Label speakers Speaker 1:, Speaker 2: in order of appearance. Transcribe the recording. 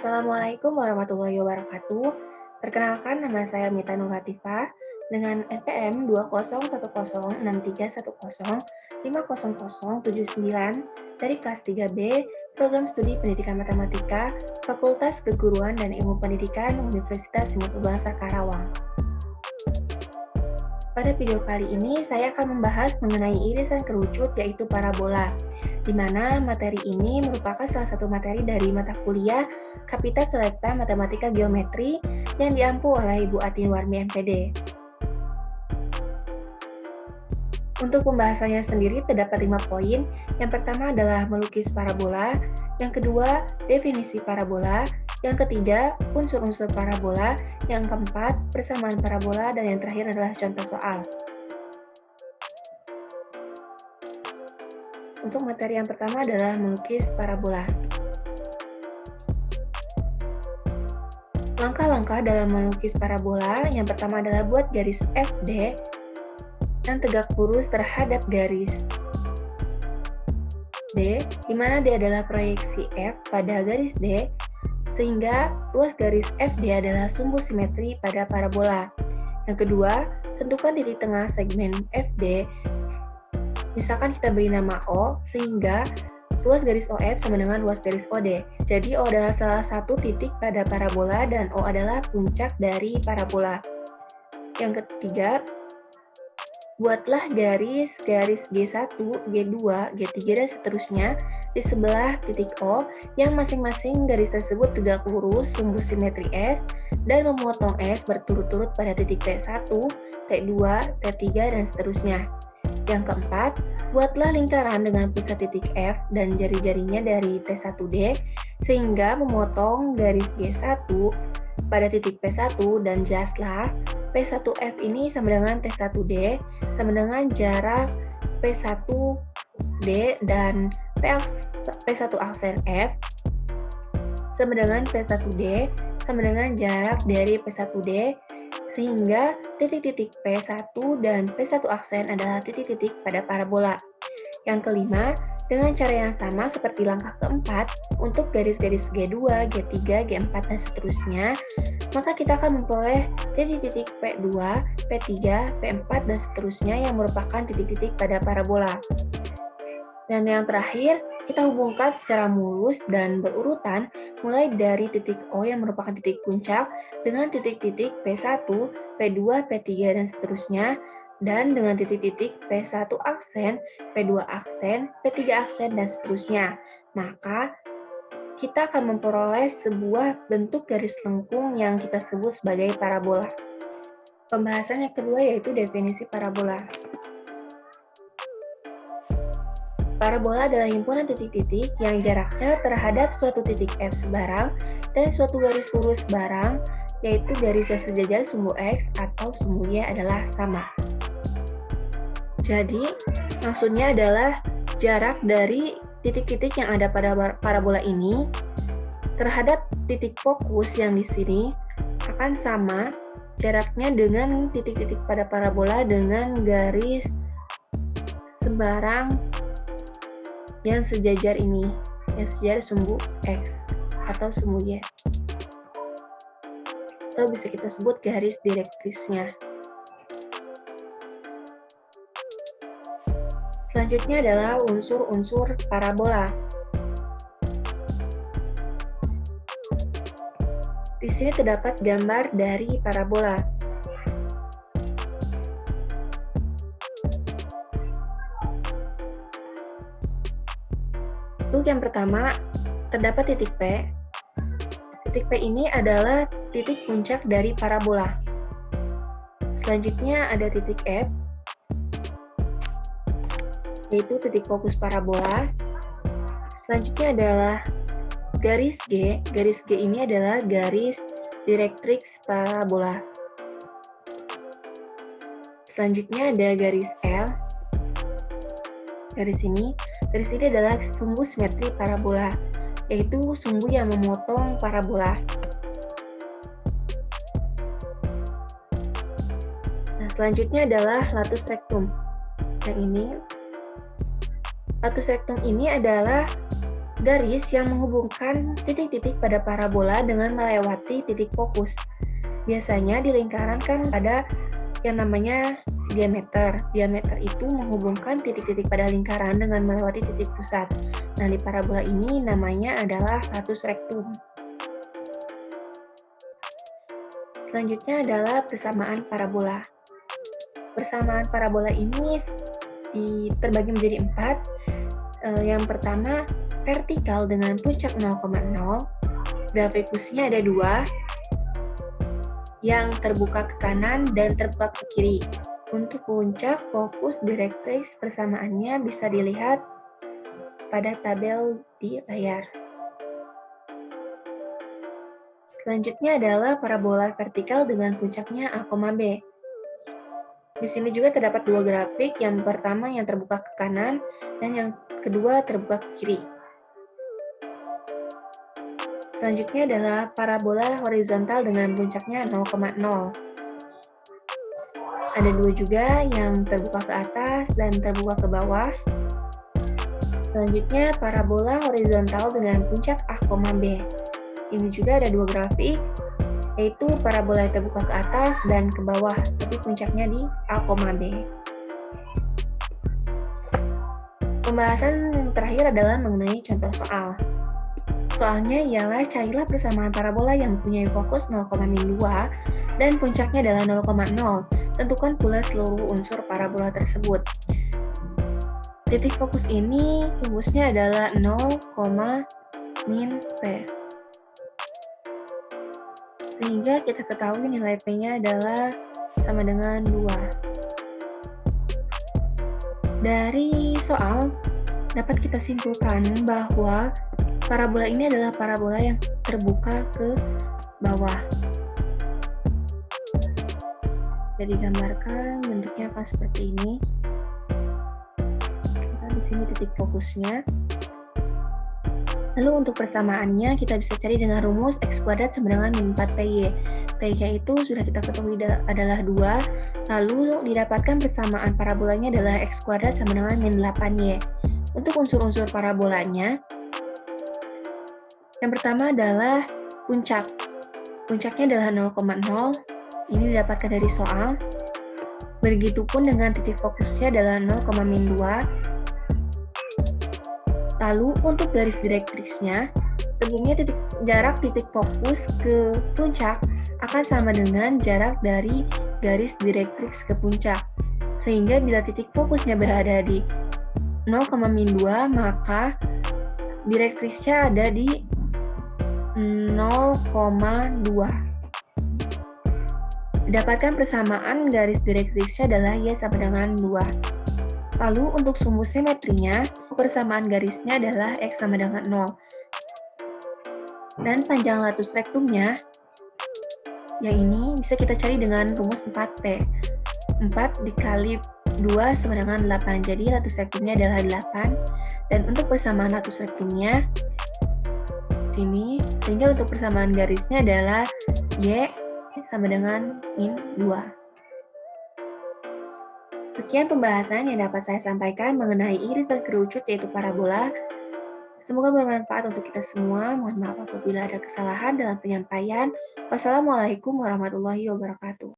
Speaker 1: Assalamualaikum warahmatullahi wabarakatuh. Perkenalkan, nama saya Mita Nur Latifah dengan NPM 2010631050079 dari kelas 3B Program Studi Pendidikan Matematika Fakultas Keguruan dan Ilmu Pendidikan Universitas Singapura Bangsa Karawang. Pada video kali ini, saya akan membahas mengenai irisan kerucut, yaitu parabola, di mana materi ini merupakan salah satu materi dari mata kuliah Kapita Selekta Matematika Geometri yang diampu oleh Ibu Atin Warmi MPD. Untuk pembahasannya sendiri terdapat 5 poin. Yang pertama adalah melukis parabola, yang kedua definisi parabola, yang ketiga unsur-unsur parabola, yang keempat persamaan parabola, dan yang terakhir adalah contoh soal. Untuk materi yang pertama adalah melukis parabola. Langkah-langkah dalam melukis parabola, yang pertama adalah buat garis FD yang tegak lurus terhadap garis D, di mana D adalah proyeksi F pada garis D, sehingga luas garis FD adalah sumbu simetri pada parabola. Yang kedua, tentukan titik tengah segmen FD. Misalkan kita beri nama O, sehingga luas garis OF sama dengan luas garis OD. Jadi O adalah salah satu titik pada parabola dan O adalah puncak dari parabola. Yang ketiga, buatlah garis G1, G2, G3, dan seterusnya di sebelah titik O yang masing-masing garis tersebut tegak lurus sumbu simetri S dan memotong S berturut-turut pada titik T1, T2, T3, dan seterusnya. Yang keempat, buatlah lingkaran dengan pusat titik F dan jari-jarinya dari T1D sehingga memotong garis G1 pada titik P1 dan jelaslah P1F ini sama dengan T1D sama dengan jarak P1D dan P1 aksen F sama dengan P1D sama dengan jarak dari P1D sehingga titik-titik P1 dan P1 aksen adalah titik-titik pada parabola. Yang kelima, dengan cara yang sama seperti langkah keempat, untuk garis-garis G2, G3, G4, dan seterusnya, maka kita akan memperoleh titik-titik P2, P3, P4, dan seterusnya yang merupakan titik-titik pada parabola. Dan yang terakhir, kita hubungkan secara mulus dan berurutan mulai dari titik O yang merupakan titik puncak dengan titik-titik P1, P2, P3, dan seterusnya, dan dengan titik-titik P1 aksen, P2 aksen, P3 aksen, dan seterusnya. Maka, kita akan memperoleh sebuah bentuk garis lengkung yang kita sebut sebagai parabola. Pembahasan yang kedua yaitu definisi parabola. Parabola adalah himpunan titik-titik yang jaraknya terhadap suatu titik F sebarang dan suatu garis lurus sebarang, yaitu garis yang sejajar sumbu X atau sumbu Y adalah sama. Jadi, maksudnya adalah jarak dari titik-titik yang ada pada parabola ini terhadap titik fokus yang di sini akan sama jaraknya dengan titik-titik pada parabola dengan garis sebarang yang sejajar ini, yang sejajar sumbu X atau sumbu Y. Atau bisa kita sebut garis direktrisnya. Selanjutnya adalah unsur-unsur parabola. Di sini terdapat gambar dari parabola. Untuk yang pertama, terdapat titik P. Titik P ini adalah titik puncak dari parabola. Selanjutnya ada titik F, yaitu titik fokus parabola. Selanjutnya adalah garis G. Garis G ini adalah garis direktrix parabola. Selanjutnya ada garis L. Garis ini adalah sumbu simetri parabola, yaitu sumbu yang memotong parabola. Nah, selanjutnya adalah latus rectum. Yang ini, latus rectum ini adalah garis yang menghubungkan titik-titik pada parabola dengan melewati titik fokus. Biasanya di lingkaran kan ada yang namanya diameter. Diameter itu menghubungkan titik-titik pada lingkaran dengan melewati titik pusat. Nah, di parabola ini namanya adalah ratus rektum. Selanjutnya adalah persamaan parabola. Persamaan parabola ini terbagi menjadi 4. Yang pertama, vertikal dengan puncak 0,0. Grafikusnya ada 2, yang terbuka ke kanan dan terbuka ke kiri. Untuk puncak, fokus, direktris, persamaannya bisa dilihat pada tabel di layar. Selanjutnya adalah parabola vertikal dengan puncaknya A, B. Di sini juga terdapat 2 grafik, yang pertama yang terbuka ke kanan dan yang kedua terbuka ke kiri. Selanjutnya adalah parabola horizontal dengan puncaknya 0,0. Ada 2 juga, yang terbuka ke atas dan terbuka ke bawah. Selanjutnya parabola horizontal dengan puncak A, B. Ini juga ada 2 grafik, yaitu parabola yang terbuka ke atas dan ke bawah, tapi puncaknya di A, B. Pembahasan yang terakhir adalah mengenai contoh soal. Soalnya ialah carilah persamaan parabola yang mempunyai fokus 0,2 dan puncaknya adalah 0,0. Tentukan pula seluruh unsur parabola tersebut. Titik fokus ini rumusnya adalah 0, P. Sehingga kita ketahui nilai P-nya adalah sama dengan 2. Dari soal, dapat kita simpulkan bahwa parabola ini adalah parabola yang terbuka ke bawah. Jadi digambarkan bentuknya akan seperti ini. Kita di sini titik fokusnya. Lalu untuk persamaannya kita bisa cari dengan rumus X kuadrat sama dengan min 4PY. PY itu sudah kita ketahui adalah 2, lalu didapatkan persamaan parabolanya adalah X kuadrat sama dengan min 8Y. Untuk unsur-unsur parabolanya, yang pertama adalah puncak. Puncaknya adalah 0,0. Ini didapatkan dari soal. Begitupun dengan titik fokusnya adalah 0,2. Lalu untuk garis direktrisnya, tentunya jarak titik fokus ke puncak akan sama dengan jarak dari garis direktris ke puncak. Sehingga bila titik fokusnya berada di 0,2, maka direktrisnya ada di 0,2. Dapatkan persamaan garis direktrisnya adalah Y sama dengan 2. Lalu untuk sumbu simetrinya, persamaan garisnya adalah X sama dengan 0. Dan panjang latus rektumnya, yang ini bisa kita cari dengan rumus 4P. 4 dikali 2 sama dengan 8, jadi latus rektumnya adalah 8. Dan untuk persamaan latus rektumnya, sini, sehingga untuk persamaan garisnya adalah Y sama dengan min 2. Sekian pembahasan yang dapat saya sampaikan mengenai irisan kerucut yaitu parabola. Semoga bermanfaat untuk kita semua. Mohon maaf apabila ada kesalahan dalam penyampaian. Wassalamualaikum warahmatullahi wabarakatuh.